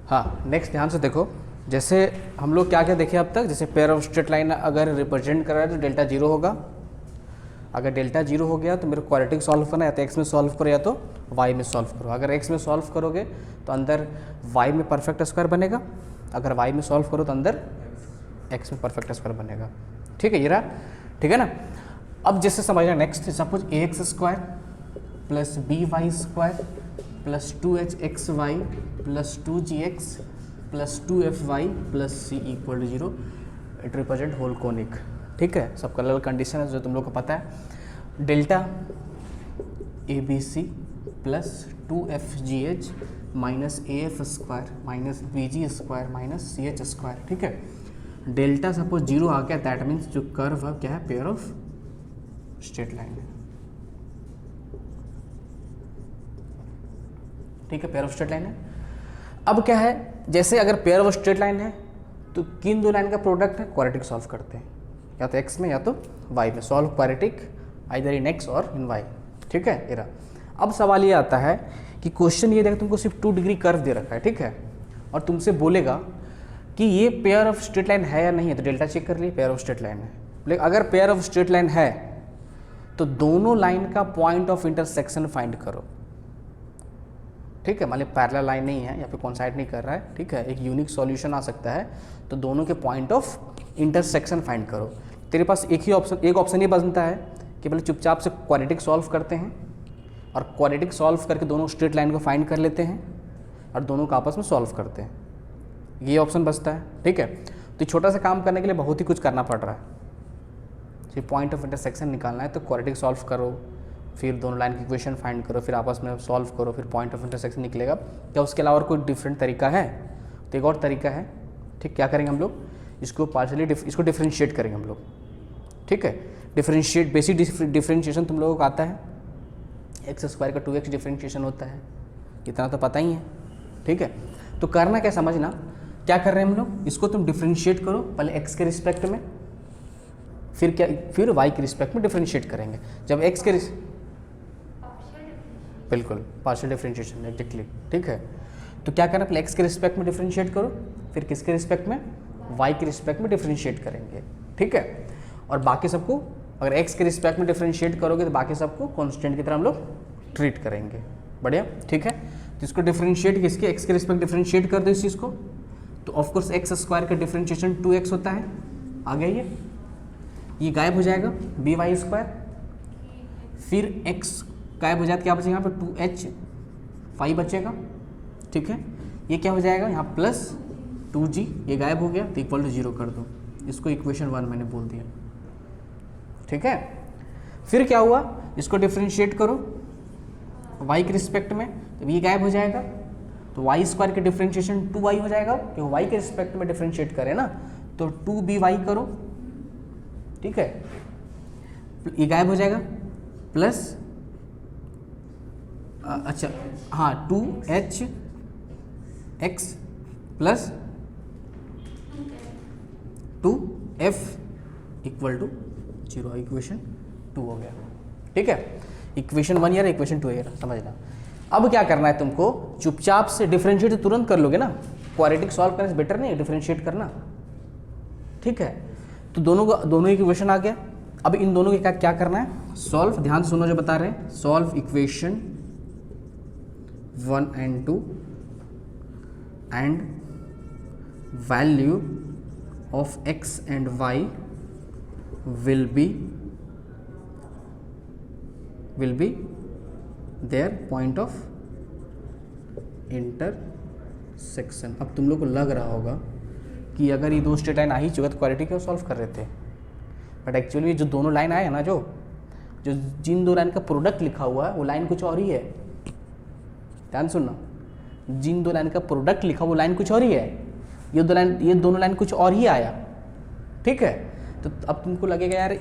हाँ, नेक्स्ट ध्यान से देखो, जैसे हम लोग क्या क्या देखे अब तक, जैसे पेयर ऑफ स्ट्रेट लाइन अगर रिप्रेजेंट कर रहा है तो डेल्टा जीरो होगा। अगर डेल्टा जीरो हो गया तो मेरे को क्वाड्रेटिक सॉल्व करना है, या तो एक्स में सॉल्व करो या तो वाई में सॉल्व करो। अगर एक्स में सॉल्व करोगे तो अंदर वाई में परफेक्ट स्क्वायर बनेगा, अगर वाई में सॉल्व करो तो अंदर एक्स में परफेक्ट स्क्वायर बनेगा। ठीक है, ये रहा, ठीक है ना। अब जैसे समझना next, suppose a x square plus b y square plus 2hxy plus 2gx plus 2fy plus c equal to 0, it represent whole conic. ठीक है, सबका अलग कंडीशन है जो तुम लोग को पता है। Delta a b c plus 2fgh minus a f square minus b g square minus c h square. ठीक है, डेल्टा सपोज जीरो आ गया, दैट मीन्स जो कर्व है क्या है, पेयर ऑफ स्ट्रेट लाइन है। ठीक है, पेयर ऑफ स्ट्रेट लाइन है। अब क्या है, जैसे अगर पेयर ऑफ स्ट्रेट लाइन है तो किन दो लाइन का प्रोडक्ट है, क्वाड्रेटिक सॉल्व करते हैं, या तो एक्स में या तो वाई में। Solve quadratic either in x और इन वाई। ठीक है, ये रहा। अब सवाल ये आता है कि क्वेश्चन ये देखो, तुमको सिर्फ 2 डिग्री कर्व दे रखा है, ठीक है, और तुमसे बोलेगा कि ये पेयर ऑफ स्ट्रेट लाइन है या नहीं है, तो डेल्टा चेक कर लिए, पेयर ऑफ स्ट्रेट लाइन है। लेकिन अगर पेयर ऑफ स्ट्रेट लाइन है तो दोनों लाइन का पॉइंट ऑफ इंटरसेक्शन फाइंड करो। ठीक है, मान ली पैरेलल लाइन नहीं है या फिर कॉन्साइड नहीं कर रहा है, ठीक है, एक यूनिक सॉल्यूशन आ सकता है, तो दोनों के पॉइंट ऑफ इंटरसेक्शन फाइंड करो। तेरे पास एक ऑप्शन ये बनता है कि पहले चुपचाप से क्वाड्रेटिक सॉल्व करते हैं, और क्वाड्रेटिक सॉल्व करके दोनों स्ट्रेट लाइन को फाइंड कर लेते हैं और दोनों को आपस में सॉल्व करते हैं, ये ऑप्शन बचता है। ठीक है, तो छोटा सा काम करने के लिए बहुत ही कुछ करना पड़ रहा है। पॉइंट ऑफ इंटरसेक्शन निकालना है तो क्वाड्रेटिक सॉल्व करो, फिर दोनों लाइन की इक्वेशन फाइंड करो, फिर आपस में सॉल्व करो, फिर पॉइंट ऑफ इंटरसेक्शन निकलेगा। क्या उसके अलावा और कोई डिफरेंट तरीका है? तो एक और तरीका है। ठीक, क्या करेंगे हम लोग, इसको पार्शियली इसको डिफरेंशिएट करेंगे हम लोग। ठीक है, डिफरेंशिएट, बेसिक डिफरेंशिएशन तुम लोगों को आता है, एक्स स्क्वायर का 2x डिफरेंशिएशन होता है, इतना तो पता ही है। ठीक है, तो करना क्या समझना, क्या कर रहे हैं हम लोग, इसको तुम डिफरेंशिएट करो पहले एक्स के रिस्पेक्ट में, फिर क्या, फिर वाई के रिस्पेक्ट में डिफरेंशिएट करेंगे। जब एक्स के बिल्कुल पार्शियल डिफरेंशिएशन एग्जैक्टली। ठीक है, तो क्या करना, पहले एक्स के रिस्पेक्ट में डिफरेंशिएट करो, फिर किसके रिस्पेक्ट में, वाई के रिस्पेक्ट में डिफरेंशिएट करेंगे। ठीक है, और बाकी सबको अगर एक्स के रिस्पेक्ट में डिफरेंशिएट करोगे तो बाकी सबको कांस्टेंट की तरह हम लोग ट्रीट करेंगे। बढ़िया, ठीक है, तो इसको डिफरेंशिएट किसके, एक्स के रिस्पेक्ट डिफरेंशिएट कर दो इस चीज़ को, तो ऑफकोर्स एक्स स्क्वायर का डिफरेंशिएशन 2x होता है, आ गया ये गायब हो जाएगा, बी वाई स्क्वायर, फिर x गायब हो जाए, क्या बचेगा यहाँ पे 2h बचेगा। ठीक है, ये क्या हो जाएगा यहाँ प्लस 2g, ये गायब हो गया तो इक्वल टू 0 कर दो, इसको इक्वेशन 1 मैंने बोल दिया। ठीक है, फिर क्या हुआ, इसको डिफरेंशिएट करो y के रिस्पेक्ट में, तो ये गायब हो जाएगा, तो वाई स्क्वायर के डिफरेंशिएशन 2y हो जाएगा, क्योंकि y के रिस्पेक्ट में डिफरेंशिएट करें ना, तो 2by करो। ठीक है, ये गायब हो जाएगा, प्लस अच्छा हाँ 2hx plus 2f equal to 0, equation 2 हो गया। ठीक है, इक्वेशन 1 यार, इक्वेशन 2 यार, समझना। अब क्या करना है तुमको, चुपचाप से डिफरेंशिएट तो तुरंत कर लोगे ना, क्वाड्रेटिक सॉल्व करने से बेटर नहीं है डिफरेंशिएट करना। ठीक है, तो दोनों इक्वेशन आ गया। अब इन दोनों के क्या करना है, सॉल्व, ध्यान से सुनो जो बता रहे हैं, solve equation 1 and 2 and value of x and y will be their point of intersection। अब तुम लोग को लग रहा होगा कि अगर ये दो स्ट्रेट लाइन आ ही चुका तो क्वाड्रेटिक क्यों सॉल्व कर रहे थे, बट एक्चुअली जो दोनों लाइन आए हैं ना, जो जिन दो लाइन का प्रोडक्ट लिखा हुआ है वो लाइन कुछ और ही है। ध्यान सुनना, जिन दो लाइन का प्रोडक्ट लिखा वो लाइन कुछ और ही है, ये दोनों लाइन कुछ और ही आया। ठीक है, तो अब तुमको लगेगा यार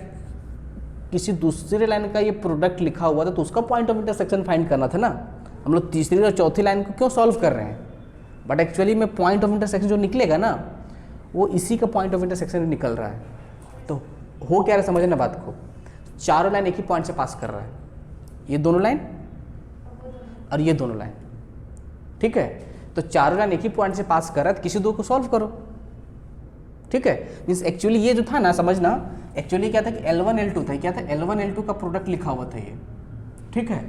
किसी दूसरे लाइन का ये प्रोडक्ट लिखा हुआ था तो उसका पॉइंट ऑफ इंटरसेक्शन फाइंड करना था ना, हम लोग तीसरी और चौथी लाइन को क्यों सॉल्व कर रहे हैं, बट एक्चुअली में पॉइंट ऑफ इंटरसेक्शन जो निकलेगा ना वो इसी का पॉइंट ऑफ इंटरसेक्शन निकल रहा है। तो हो क्या रहा है, समझना बात को, चारों लाइन एक ही पॉइंट से पास कर रहा है, ये दोनों लाइन और ये दोनों लाइन। ठीक है, तो चारों लाइन एक ही पॉइंट से पास कर रहा है, तो किसी दो को सॉल्व करो। ठीक है, मीन्स एक्चुअली ये जो था ना, समझना एक्चुअली क्या था कि L1 L2 था, क्या था L1 L2 का प्रोडक्ट लिखा हुआ था ये। ठीक है,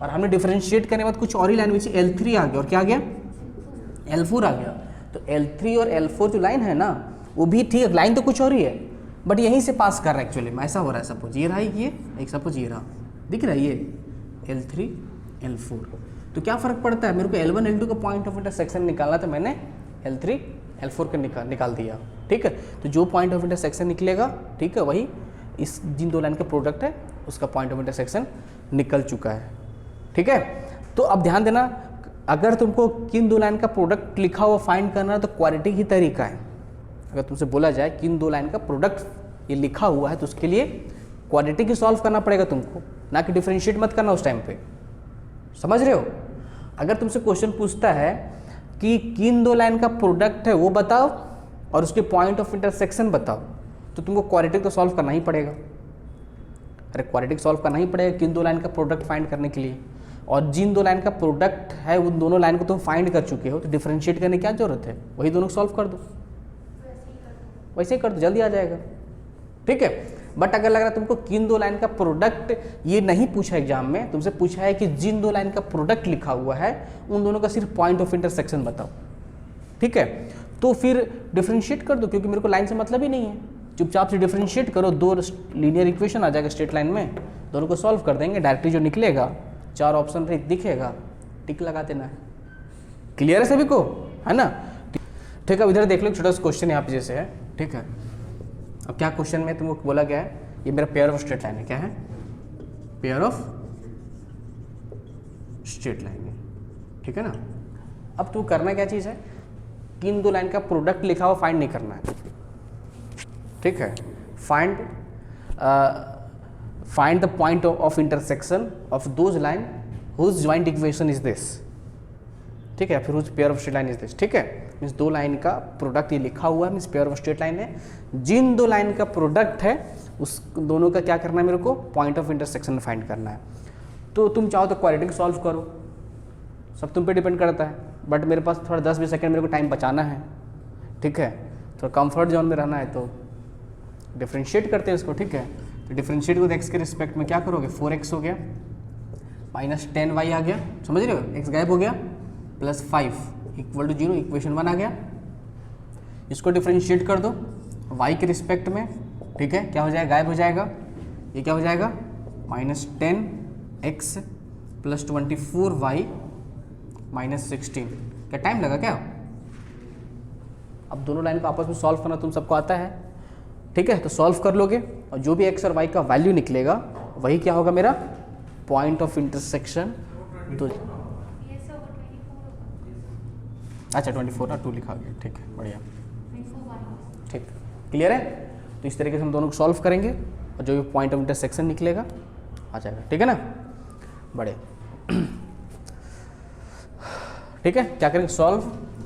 और हमने डिफरेंशिएट करने के बाद कुछ और ही लाइन में L3 आ गया, और क्या आ गया L4 आ गया। तो L3 और L4 जो लाइन है ना, वो भी ठीक है, लाइन तो कुछ और ही है, बट यहीं से पास कर रहा है एक्चुअली में। ऐसा हो रहा है, सपोज ये रहा ये, एक सपोज ये रहा, दिख रहा है ये L3 L4। तो क्या फ़र्क पड़ता है, मेरे को L1 L2 का पॉइंट ऑफ इंटरसेक्शन निकालना, तो मैंने L3 L4 का निकाल दिया। ठीक है, तो जो पॉइंट ऑफ इंटरसेक्शन निकलेगा, ठीक है, वही इस जिन दो लाइन का प्रोडक्ट है उसका पॉइंट ऑफ इंटरसेक्शन निकल चुका है। ठीक है, तो अब ध्यान देना, अगर तुमको किन दो लाइन का प्रोडक्ट लिखा हुआ फाइंड करना है तो क्वाड्रेटिक ही तरीका है। अगर तुमसे बोला जाए किन दो लाइन का प्रोडक्ट ये लिखा हुआ है, तो उसके लिए क्वाड्रेटिक ही सॉल्व करना पड़ेगा तुमको, ना कि डिफरेंशिएट मत करना उस टाइम पे। समझ रहे हो? अगर तुमसे क्वेश्चन पूछता है कि किन दो लाइन का प्रोडक्ट है वो बताओ और उसके पॉइंट ऑफ इंटरसेक्शन बताओ, तो तुमको क्वाड्रेटिक तो सॉल्व करना ही पड़ेगा। अरे क्वाड्रेटिक सॉल्व करना ही पड़ेगा किन दो लाइन का प्रोडक्ट फाइंड करने के लिए, और जिन दो लाइन का प्रोडक्ट है उन दोनों लाइन को तुम फाइंड कर चुके हो, तो डिफरेंशिएट करने की क्या जरूरत है, वही दोनों को सॉल्व कर दो, वैसे ही कर दो, जल्दी आ जाएगा। ठीक है, बट अगर लग रहा है तुमको किन दो लाइन का प्रोडक्ट ये नहीं पूछा एग्जाम में, तुमसे पूछा है कि जिन दो लाइन का प्रोडक्ट लिखा हुआ है उन दोनों का सिर्फ पॉइंट ऑफ इंटरसेक्शन बताओ। ठीक है, तो फिर डिफरेंशिएट कर दो, क्योंकि मेरे को लाइन से मतलब ही नहीं है, चुपचाप से डिफरेंशिएट करो, दो लीनियर इक्वेशन आ जाएगा स्ट्रेट लाइन में, दोनों को सॉल्व कर देंगे, डायरेक्टली जो निकलेगा, चार ऑप्शन दिखेगा, टिक लगा देना है। क्लियर है सभी को, है ना? ठीक है, अब इधर देख लो, छोटा सा क्वेश्चन यहाँ पे जैसे है। ठीक है, अब क्या क्वेश्चन में तुमको बोला गया है, ये मेरा पेयर ऑफ स्ट्रेट लाइन है, क्या है, पेयर ऑफ स्ट्रेट लाइन है। ठीक है ना? अब तू करना क्या चीज़ है, किन दो लाइन का प्रोडक्ट लिखा हुआ फाइंड नहीं करना है। ठीक है, find the point of intersection of those line whose joint equation is this. ठीक है, फिर whose pair of straight line is this. ठीक है, मीन्स दो लाइन का प्रोडक्ट ये लिखा हुआ है, means pair of straight line है, जिन दो लाइन का प्रोडक्ट है उस दोनों का क्या करना है, मेरे को पॉइंट ऑफ इंटरसेक्शन फाइंड करना है। तो तुम चाहो तो क्वाड्रेटिक सॉल्व करो, सब तुम पे डिपेंड करता है, बट मेरे पास थोड़ा 10-20 सेकेंड मेरे को टाइम बचाना है। ठीक है, थोड़ा कंफर्ट जोन में रहना है, तो डिफरेंशिएट करते हैं इसको। ठीक है, तो डिफरेंशिएट को एक्स के रिस्पेक्ट में क्या करोगे, 4x हो गया माइनस 10y आ गया, समझ रहे हो, x गायब हो गया, प्लस 5 इक्वल टू 0, इक्वेशन 1 आ गया। इसको डिफरेंशिएट कर दो y के रिस्पेक्ट में। ठीक है, क्या हो जाएगा, गायब हो जाएगा, ये क्या हो जाएगा, minus 10x plus 24y minus 16। क्या टाइम लगा क्या? अब दोनों लाइन को आपस में सॉल्व करना तुम सबको आता है। ठीक है, तो सॉल्व कर लोगे, और जो भी x और y का वैल्यू निकलेगा वही क्या होगा, मेरा पॉइंट ऑफ इंटरसेक्शन। दो, अच्छा 24 ना 2 लिखा गया। ठीक है, बढ़िया, ठीक, क्लियर है? तो इस तरीके से हम दोनों को सॉल्व करेंगे, और जो भी पॉइंट ऑफ इंटरसेक्शन निकलेगा आ जाएगा। ठीक है ना, बड़े ठीक है, क्या करेंगे, सॉल्व,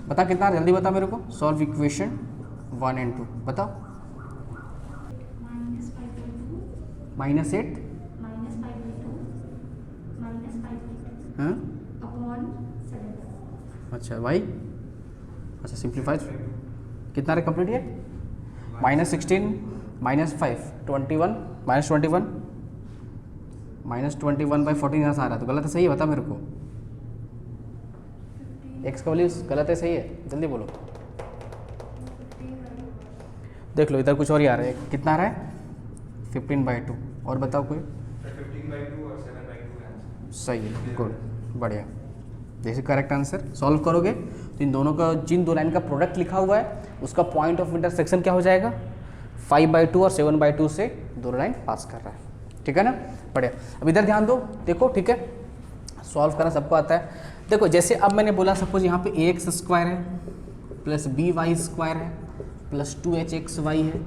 बता कितना, जल्दी बता मेरे को, सॉल्व इक्वेशन 1 और 2 बताओ। -8 हाँ, अच्छा y, अच्छा सिंप्लीफाई कितना रहा कंप्लीट ये, -16 -5 21 -21 -21/14 यहाँ से आ रहा है, तो गलत है सही है, बता मेरे को, x का वैल्यू गलत है सही है, जल्दी बोलो। देख लो इधर कुछ और ही आ रहा है, कितना आ रहा है, 15/2, और बताओ कोई, 15/2 और 7/2 सही है, गुड, बढ़िया, जैसे करेक्ट आंसर। सॉल्व करोगे तो इन दोनों का, जिन दो लाइन का प्रोडक्ट लिखा हुआ है उसका पॉइंट ऑफ इंटरसेक्शन क्या हो जाएगा, 5/2 और 7/2 से दोनों लाइन पास कर रहा है। ठीक है ना, बढ़िया। अब इधर ध्यान दो, देखो, ठीक है, सॉल्व करना सबको आता है। देखो जैसे अब मैंने बोला, सपोज यहाँ पे ax² है प्लस by² है प्लस 2hxy है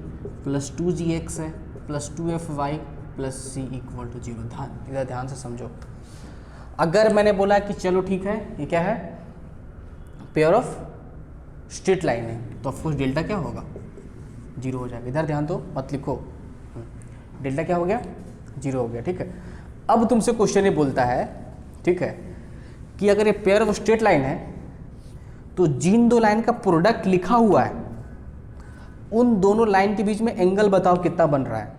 प्लस 2gx है प्लस 2fy प्लस c = 0। इधर ध्यान से समझो, अगर मैंने बोला कि चलो ठीक है, ये क्या है, पेयर ऑफ स्ट्रेट लाइन है, तो ऑफकोर्स डेल्टा क्या होगा, 0 हो जाएगा। इधर ध्यान दो, मत लिखो, डेल्टा क्या हो गया, 0 हो गया। ठीक है, अब तुमसे क्वेश्चन ये बोलता है, ठीक है, कि अगर ये पेयर ऑफ स्ट्रेट लाइन है तो जिन दो लाइन का प्रोडक्ट लिखा हुआ है उन दोनों लाइन के बीच में एंगल बताओ कितना बन रहा है।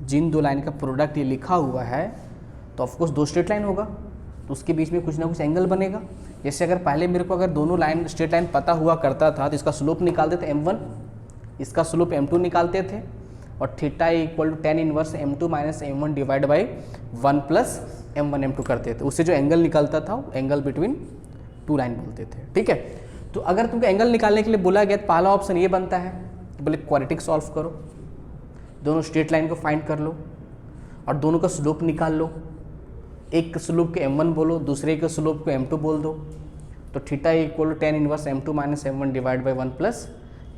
जिन दो लाइन का प्रोडक्ट ये लिखा हुआ है तो ऑफकोर्स दो स्ट्रेट लाइन होगा, तो उसके बीच में कुछ ना कुछ एंगल बनेगा। जैसे अगर पहले मेरे को अगर दोनों लाइन स्ट्रेट लाइन पता हुआ करता था तो इसका स्लोप निकालते थे m1, इसका स्लोप m2 निकालते थे, और theta equal to tan inverse m2 minus m1 divide by 1 plus m1 m2 करते थे। उससे जो एंगल निकलता था वो एंगल बिटवीन टू लाइन बोलते थे। ठीक है, तो अगर तुमको एंगल निकालने के लिए बोला गया तो पहला ऑप्शन ये बनता है कि बोले क्वाड्रेटिक सॉल्व करो, दोनों स्ट्रेट लाइन को फाइंड कर लो और दोनों का स्लोप निकाल लो। एक के स्लोप को m1 बोलो, दूसरे के स्लोप को m2 बोल दो, तो theta equal to tan inverse m2 minus m1 divide by 1 plus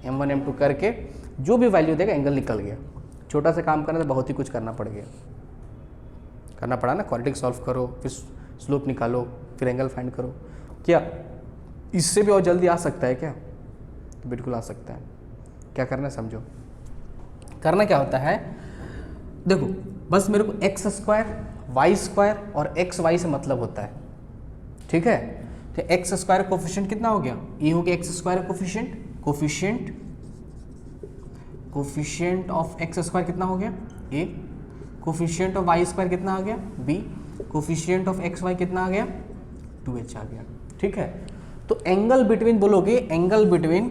m1 m2 करके जो भी वैल्यू देगा एंगल निकल गया। छोटा सा काम करना तो बहुत ही कुछ करना पड़ गया, करना पड़ा ना। क्वाड्रेटिक सॉल्व करो, फिर स्लोप निकालो, फिर एंगल फाइंड करो। क्या इससे भी और जल्दी आ सकता है क्या? तो बिल्कुल आ सकता है। क्या करना है समझो। करना क्या होता है, देखो बस मेरे को एक्स स्क्वायर वाई स्क्वायर और एक्स वाई से मतलब होता है। ठीक है, तो एक्स स्क्वायर कोफिशिएंट कितना हो गया, ये हो गया x square coefficient of x square कितना हो गया a, coefficient of y square कितना आ गया b, coefficient of x y कितना आ गया 2h आ गया। ठीक है, तो एंगल बिटवीन बोलोगे, angle between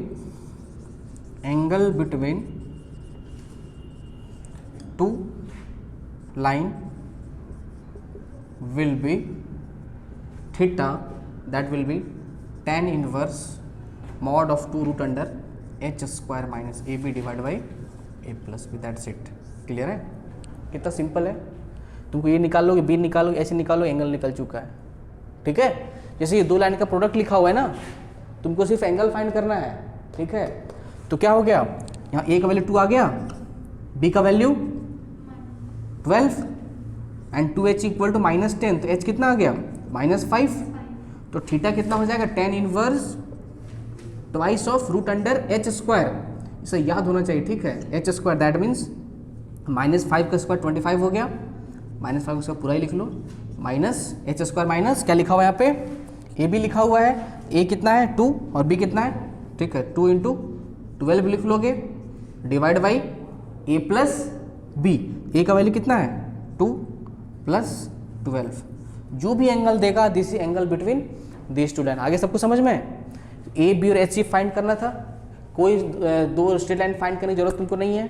two line will be theta, that will be tan inverse mod of 2 root under h square minus ab divided by a plus b, that's it। Clear है? कितना simple है। तुमको ये निकाल लोगे, B निकालोगे, ऐसे निकालो, एंगल निकल चुका है। ठीक है, जैसे ये दो लाइन का प्रोडक्ट लिखा हुआ है ना, तुमको सिर्फ एंगल फाइंड करना है। ठीक है, तो क्या हो गया, यहाँ a का वैल्यू 2 आ गया, b का value 12 and 2h equal to -10, तो h कितना आ गया -5, तो थीटा कितना हो जाएगा tan inverse twice of root under h square. इसे याद होना चाहिए। ठीक है, h स्क्वायर दैट मीन्स -5 का स्क्वायर 25 हो गया, -5 उसका पूरा ही लिख लो, माइनस h स्क्वायर माइनस क्या लिखा हुआ है यहाँ पे a भी लिखा हुआ है, a कितना है 2 और b कितना है, ठीक है 2 × 12 लिख लोगे divide by a plus b, a का वैल्यू कितना है 2 प्लस 12, जो भी एंगल देगा this is angle between this two line. आगे सबको समझ में, ए बी और एच फाइंड करना था, कोई दो स्ट्रेट लाइन फाइंड करने की जरूरत तुमको नहीं है।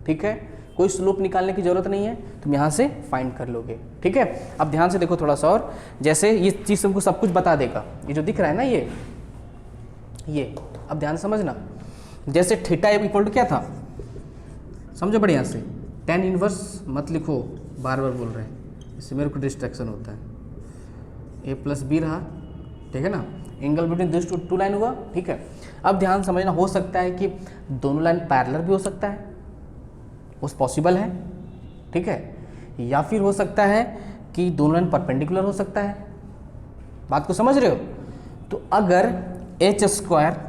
ठीक है, कोई स्लोप निकालने की जरूरत नहीं है, तुम यहाँ से फाइंड कर लोगे। ठीक है, अब ध्यान से देखो थोड़ा सा और, जैसे ये चीज़ तुमको सब कुछ बता देगा, ये जो दिख रहा है ना ये अब ध्यान समझना। जैसे थीटा इक्वल टू क्या था, समझो बढ़िया से, tan इनवर्स मत लिखो, बार बार बोल रहे हैं, इससे मेरे को डिस्ट्रैक्शन होता है। a प्लस बी रहा, ठीक है ना, angle between this two line हुआ। ठीक है, अब ध्यान समझना, हो सकता है कि दोनों लाइन पैरेलल भी हो सकता है, वो पॉसिबल है। ठीक है, या फिर हो सकता है कि दोनों लाइन परपेंडिकुलर हो सकता है। बात को समझ रहे हो? तो अगर एच स्क्वायर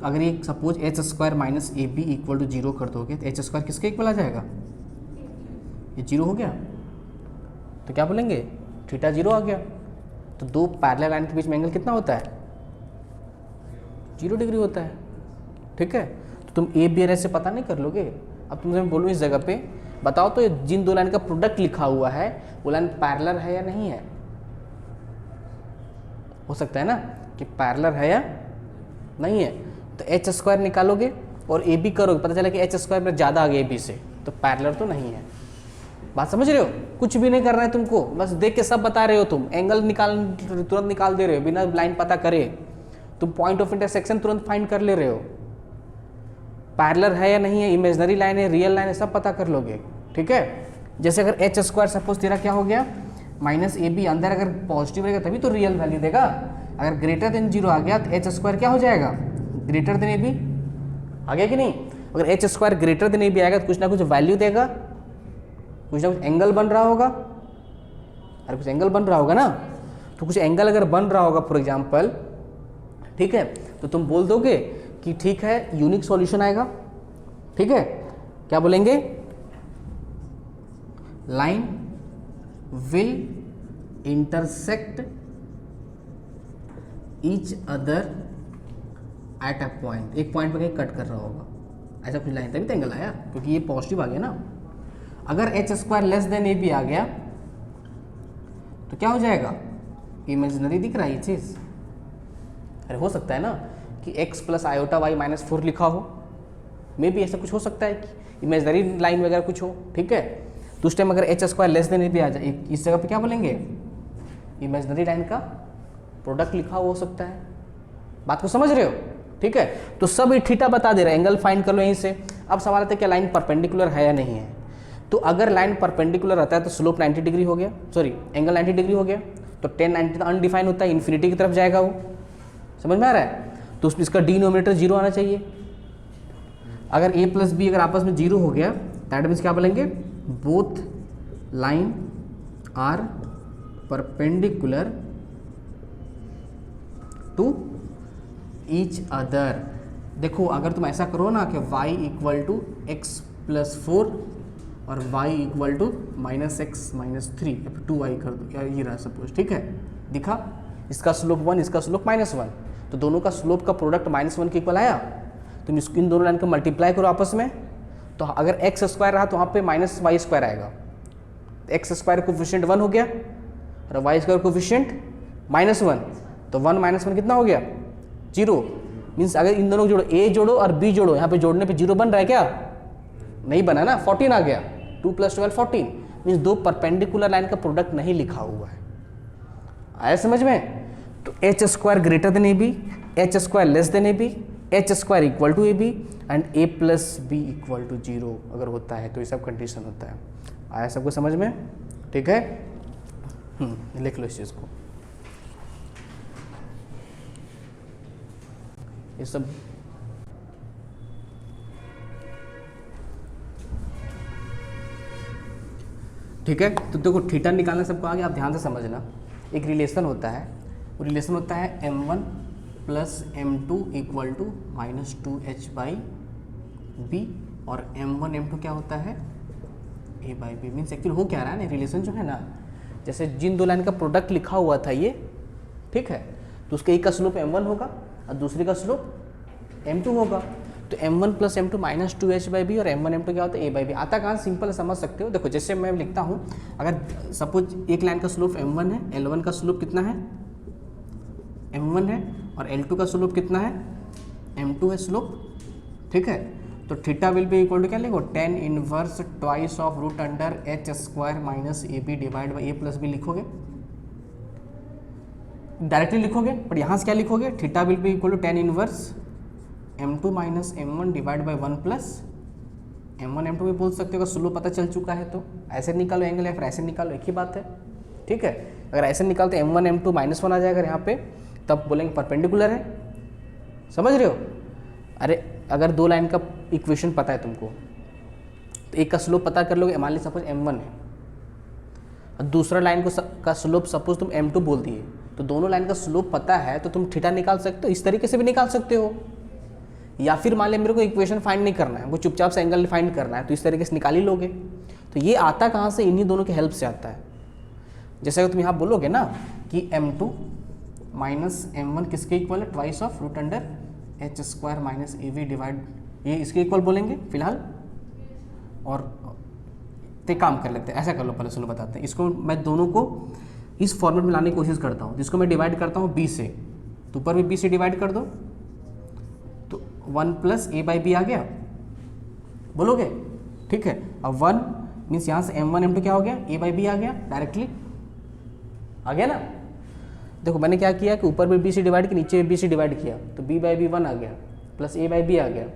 अगर ये suppose h square minus a b equal to 0 कर दोगे तो एच स्क्वायर किसके इक्वल आ जाएगा, ये 0 हो गया, तो क्या बोलेंगे थीटा 0 आ गया। तो दो पैरेलल लाइन के बीच में एंगल कितना होता है 0 डिग्री होता है। ठीक है, तो तुम ए बी से पता नहीं कर लोगे। अब तुमसे मैं बोलूँ इस जगह पे बताओ तो जिन दो लाइन का प्रोडक्ट लिखा हुआ है वो लाइन पैरेलल है या नहीं है, हो सकता है ना कि पैरेलल है या नहीं है। तो एच स्क्वायर निकालोगे और ए बी करोगे, पता चला कि एच स्क्वायर में ज़्यादा आ गया ए बी से, तो पैरेलल तो नहीं है। बात समझ रहे हो? कुछ भी नहीं करना है तुमको, बस देख के सब बता रहे हो, तुम एंगल तुरंत निकाल दे रहे हो बिना लाइन पता करे, तुम पॉइंट ऑफ इंटरसेक्शन तुरंत फाइंड कर ले रहे हो, पैरेलल है या नहीं है, इमेजिनरी लाइन है, रियल लाइन है, सब पता कर लोगे। ठीक है, जैसे अगर एच स्क्वायर सपोज तेरा क्या हो गया माइनस ए बी, अंदर अगर पॉजिटिव रहेगा तभी तो रियल वैल्यू देगा, अगर ग्रेटर देन 0 आ गया तो एच स्क्वायर क्या हो जाएगा ग्रेटर देन ए बी, आ गया कि नहीं। अगर एच स्क्वायर ग्रेटर देन ए बी आएगा तो कुछ ना कुछ वैल्यू देगा, कुछ ना कुछ एंगल बन रहा होगा, अरे कुछ एंगल बन रहा होगा ना, तो कुछ एंगल अगर बन रहा होगा फॉर एग्जाम्पल, ठीक है, तो तुम बोल दोगे कि ठीक है यूनिक सॉल्यूशन आएगा। ठीक है, क्या बोलेंगे, line will intersect each other at a point, एक पॉइंट पे कहीं कट कर रहा होगा, ऐसा कुछ लाइन तभी तो एंगल आया, क्योंकि ये पॉजिटिव आ गया ना। अगर H square less than A B आ गया तो क्या हो जाएगा, इमेजिनरी दिख रहा है ये चीज़। अरे हो सकता है ना कि x plus iota y minus 4 लिखा हो, मे भी ऐसा कुछ हो सकता है कि इमेजिनरी लाइन वगैरह कुछ हो, ठीक है। तो उस टाइम अगर H square less than A B आ जाए, इस जगह पे क्या बोलेंगे, इमेजिनरी लाइन का प्रोडक्ट लिखा हुआ हो सकता है। बात को समझ रहे हो, ठीक है। तो सब ये थीटा बता दे रहा है, एंगल फाइंड कर लो यहीं से। अब सवाल आता है क्या लाइन परपेंडिकुलर है या नहीं है। तो अगर लाइन परपेंडिकुलर रहता है तो स्लोप 90 डिग्री हो गया, सॉरी एंगल 90 डिग्री हो गया, तो 10 90 अनडिफाइन होता है, इन्फिनिटी की तरफ जाएगा वो, समझ में आ रहा है। तो उसमें इसका डिनोमिनेटर 0 आना चाहिए। अगर a प्लस बी अगर आपस में 0 हो गया, दैट मीन्स क्या बोलेंगे, both line are perpendicular to each other. देखो अगर तुम ऐसा करो ना कि y equal to x plus 4 और y equal to minus x minus 3, 2y कर दो, या ये रहा सपोज, ठीक है। दिखा, इसका स्लोप 1, इसका स्लोप -1, तो दोनों का स्लोप का प्रोडक्ट -1 के इक्वल आया। तुम इसको इन दोनों लाइन को मल्टीप्लाई करो आपस में, तो अगर एक्स स्क्वायर रहा तो वहाँ पे माइनस वाई स्क्वायर आएगा। एक्स स्क्वायर कोफिशिएंट 1 हो गया और वाई स्क्वायर कोफिशिएंट -1, तो 1 -1 कितना हो गया, 0। मीन्स अगर इन दोनों को जोड़ो, ए जोड़ो और बी जोड़ो, यहाँ पे जोड़ने पे 0 बन रहा है क्या, नहीं बना ना, 14 आ गया, 2 + 12 14। मीन्स दो परपेंडिकुलर लाइन का प्रोडक्ट नहीं लिखा हुआ है। आया समझ में। तो h square greater than A b, h square less than A b, h square equal to a b and a plus b equal to 0 अगर होता है तो ये सब कंडीशन होता है। आया सबको समझ में, ठीक है। लिख लो इस चीज़ को, ये सब ठीक है। तो देखो थीटा निकालना सबको आ गया, आप ध्यान से समझना। एक रिलेशन होता है, वो रिलेशन होता है m1 plus m2 equal to -2h/b, और m1 m2 क्या होता है, a/b। मीन्स एक्चुअली हो क्या रहा है ना, रिलेशन जो है ना, जैसे जिन दो लाइन का प्रोडक्ट लिखा हुआ था ये, ठीक है, तो उसके एक का स्लोप m1 होगा और दूसरे का स्लोप m2 होगा। तो m1 प्लस m2 -2h/b और m1 m2 क्या होता है, a/b। आता कहाँ, सिंपल समझ सकते हो। देखो जैसे मैं लिखता हूँ, अगर सपोज एक लाइन का स्लोप m1 है, L1 का स्लोप कितना है, m1 है, और L2 का स्लोप कितना है, m2 है स्लोप, ठीक है। तो theta will be equal to क्या लिखो, tan inverse twice of root under h square minus ab divide by a plus b लिखोगे, डायरेक्टली लिखोगे, बट यहाँ से क्या लिखोगे, theta will be equal to tan inverse m2 minus m1 divide by 1 plus m1 m2 भी बोल सकते हो, अगर स्लोप पता चल चुका है तो ऐसे निकालो एंगल, या फिर ऐसे निकालो, एक ही बात है, ठीक है। अगर ऐसे निकालते m1 m2 -1 आ जाएगा यहाँ पे, तब बोलेंगे परपेंडिकुलर है, समझ रहे हो। अरे अगर दो लाइन का इक्वेशन पता है तुमको, तो एक का स्लोप पता कर लोगे, मान लीजिए सपोज m1 है, और दूसरा लाइन को का स्लोप सपोज तुम m2 बोल दिए, तो दोनों लाइन का स्लोप पता है तो तुम थीटा निकाल सकते हो, इस तरीके से भी निकाल सकते हो। या फिर मान लिया मेरे को इक्वेशन फाइंड नहीं करना है, वो चुपचाप से एंगल फाइंड करना है, तो इस तरीके से निकाल ही लोगे। तो ये आता कहाँ से, इन्हीं दोनों के हेल्प से आता है। जैसे अगर तुम यहाँ बोलोगे ना कि m2 माइनस m1 किसके इक्वल है, twice of root under h square minus ab divide, ये इसके इक्वल बोलेंगे फिलहाल। और तो काम कर लेते हैं, ऐसा कर लो, पहले सुनो बताते हैं। इसको मैं दोनों को इस फॉर्मेट में लाने की कोशिश करता हूँ, जिसको मैं डिवाइड करता हूँ b से, तो ऊपर भी b से डिवाइड कर दो, तो 1 प्लस a/b आ गया, बोलोगे, ठीक है। अब 1 मीन्स यहाँ से m1 m2 क्या हो गया, a/b आ गया, डायरेक्टली आ गया ना। देखो मैंने क्या किया कि ऊपर में b से डिवाइड किया, नीचे में b से डिवाइड किया, तो b/b 1 आ गया प्लस a/b आ गया।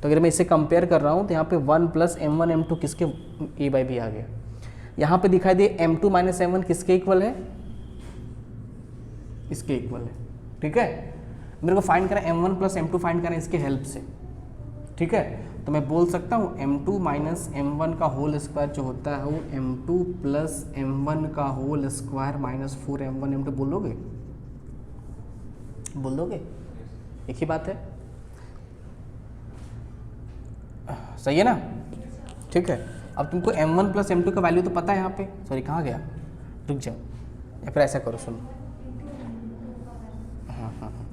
तो अगर मैं इसे कंपेयर कर रहा हूँ तो यहाँ पे 1 प्लस m1 m2 किसके a/b आ गया। यहाँ पे दिखाई दे m2 माइनस m1 किसके इक्वल है, इसके इक्वल है, ठीक है। मेरे को फाइंड करना m1 प्लस m2 फाइंड करना इसके हेल्प से, ठीक है। तो मैं बोल सकता हूँ m2 माइनस m1 का होल स्क्वायर जो होता है वो m2 प्लस m1 का whole square minus 4m1 m2 बोल दोगे, एक ही बात है, सही है ना, ठीक है। अब तुमको m1 प्लस m2 का वैल्यू तो पता है यहाँ पे, सॉरी कहाँ गया, रुक जाओ, या फिर ऐसा करो, सुनो, हाँ,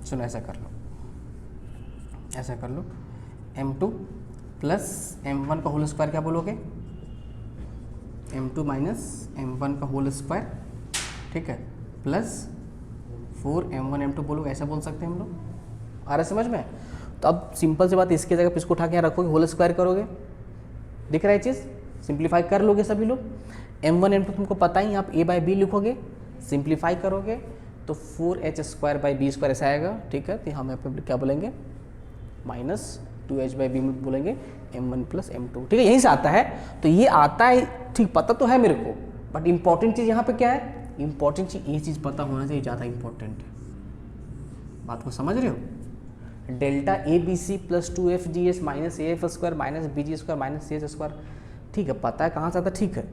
सुनो ऐसा कर लो, ऐसा कर लो, m2 प्लस m1 का होल स्क्वायर क्या बोलोगे, m2 माइनस m1 का होल स्क्वायर, ठीक है, प्लस 4m1 m2 बोलोगे, ऐसा बोल सकते हैं हम लोग। आ रहा है समझ में? तो अब सिंपल सी बात, इसकी जगह पे इसको उठा के यहाँ रखोगे, होल स्क्वायर करोगे, दिख रहा है चीज़, सिंप्लीफाई कर लोगे सभी लोग। m1 m2 तुमको पता ही, आप a/b लिखोगे, सिंप्लीफाई करोगे तो 4h² b² ऐसा आएगा, ठीक है। तो हम यहाँ पे क्या बोलेंगे, माइनस 2h/b में बोलेंगे m1 प्लस m2, ठीक है, यहीं से आता है। तो ये आता है, ठीक, पता तो है मेरे को, बट इंपॉर्टेंट चीज़ यहाँ पे क्या है, इंपॉर्टेंट चीज़ ये चीज़ पता होना चाहिए, ज़्यादा इंपॉर्टेंट है। बात को समझ रहे हो? Delta ABC plus 2FGS minus AF² minus BG² minus CH², ठीक है, पता है कहाँ से आता है, ठीक है,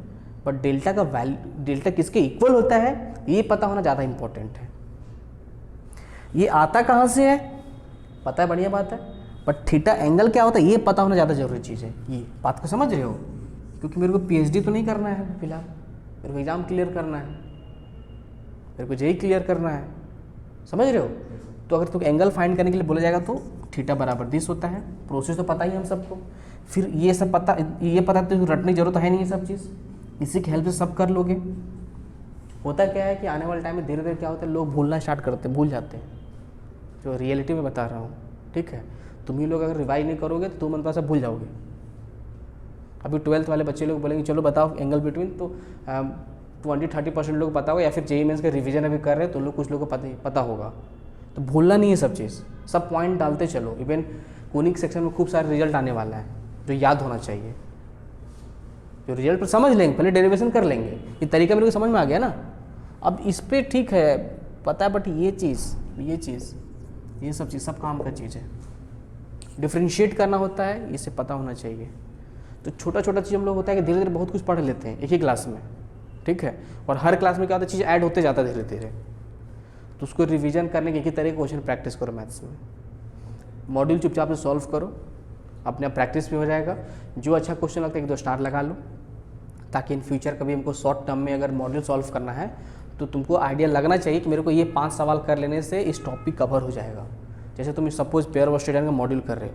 बट डेल्टा का वैल्यू, डेल्टा किसके इक्वल होता है ये पता होना ज़्यादा इंपॉर्टेंट है। ये आता कहाँ से है पता है, बढ़िया बात है, बट थीटा एंगल क्या होता है ये पता होना ज़्यादा जरूरी चीज़ है। ये बात को समझ रहे हो? क्योंकि मेरे को PhD तो नहीं करना है फिलहाल, मेरे को एग्ज़ाम क्लियर करना है, मेरे को JEE क्लियर करना है, समझ रहे हो? तो अगर तुमको एंगल फाइंड करने के लिए बोला जाएगा तो थीटा बराबर 10 होता है। प्रोसेस तो पता ही हम सबको, फिर ये सब पता, ये पता तो रटने की जरूरत है नहीं, ये सब चीज़ इसी की हेल्प से सब कर लोगे। होता क्या है कि आने वाले टाइम में धीरे धीरे क्या होता है, लोग भूलना स्टार्ट करते हैं, भूल जाते हैं, जो रियलिटी में बता रहा हूँ, ठीक है। तुम ही लोग अगर रिवाइज नहीं करोगे तो 2 मंथ बाद सब भूल जाओगे। अभी 12th वाले बच्चे लोग बोलेंगे चलो बताओ एंगल बिटवीन, तो 20-30% लोग पता होगा, या फिर JEE मेंस का रिवीजन अभी कर रहे हैं तो लोग, कुछ लोगों को पता होगा। तो भूलना नहीं है सब चीज़, सब पॉइंट डालते चलो। इवन कोनिक सेक्शन में खूब सारे रिजल्ट आने वाला है जो याद होना चाहिए, जो रिजल्ट पर समझ लेंगे, पहले डेरिवेशन कर लेंगे। ये तरीका मेरे को समझ में आ गया ना। अब इस पर ठीक है पता है, बट ये सब चीज़ सब काम का चीज़ है, डिफ्रेंशिएट करना होता है, इसे पता होना चाहिए। तो छोटा छोटा चीज़ हम लोग होता है कि धीरे धीरे बहुत कुछ पढ़ लेते हैं एक ही क्लास में, ठीक है, और हर क्लास में क्या होता है, चीज़ ऐड होते जाता है धीरे धीरे। तो उसको रिवीजन करने के एक ही तरह के क्वेश्चन प्रैक्टिस करो मैथ्स में। मॉड्यूल चुपचाप से सॉल्व करो, अपने आप प्रैक्टिस भी हो जाएगा। जो अच्छा क्वेश्चन लगता है 1-2 स्टार लगा लो, ताकि इन फ्यूचर कभी हमको शॉर्ट टर्म में अगर मॉड्यूल सॉल्व करना है तो तुमको आइडिया लगना चाहिए कि मेरे को ये 5 सवाल कर लेने से इस टॉपिक कवर हो जाएगा। जैसे तुम सपोज पेयर ऑफ स्टेडियम का मॉड्यूल कर रहे हो,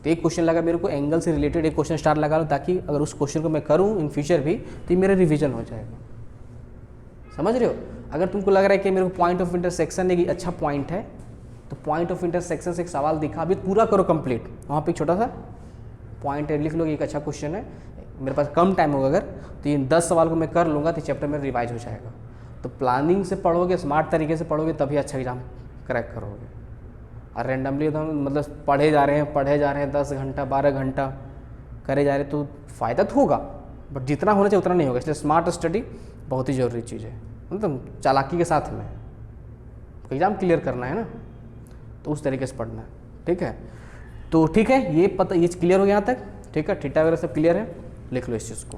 तो एक क्वेश्चन लगा मेरे को एंगल से रिलेटेड, एक क्वेश्चन स्टार लगा लो, ताकि अगर उस क्वेश्चन को मैं करूँ इन फ्यूचर भी तो ये मेरा रिविजन हो जाएगा। समझ रहे हो? अगर तुमको लग रहा है कि मेरे को पॉइंट ऑफ इंटरसेक्शन एक अच्छा पॉइंट है, तो पॉइंट ऑफ इंटरसेक्शन से एक सवाल दिखा, अभी पूरा करो कंप्लीट, वहाँ पे एक छोटा सा पॉइंट है, लिख लो एक अच्छा क्वेश्चन है, मेरे पास कम टाइम होगा अगर, तो ये 10 सवाल को मैं कर लूँगा तो चैप्टर में रिवाइज हो जाएगा। तो प्लानिंग से पढ़ोगे, स्मार्ट तरीके से पढ़ोगे, तभी अच्छा एग्जाम क्रैक करोगे। और रैंडमली तो मतलब पढ़े जा रहे हैं 10 घंटा 12 घंटा करे जा रहे, तो फ़ायदा तो होगा, बट जितना होना चाहिए उतना नहीं होगा। इसलिए स्मार्ट स्टडी बहुत ही ज़रूरी चीज़ है, मतलब चालाकी के साथ में एग्ज़ाम क्लियर करना है ना, तो उस तरीके से पढ़ना है, ठीक है। तो ठीक है, ये पता, ये क्लियर हो गया यहाँ तक, ठीक है। थीटा वगैरह सब क्लियर है, लिख लो इस चीज़ को।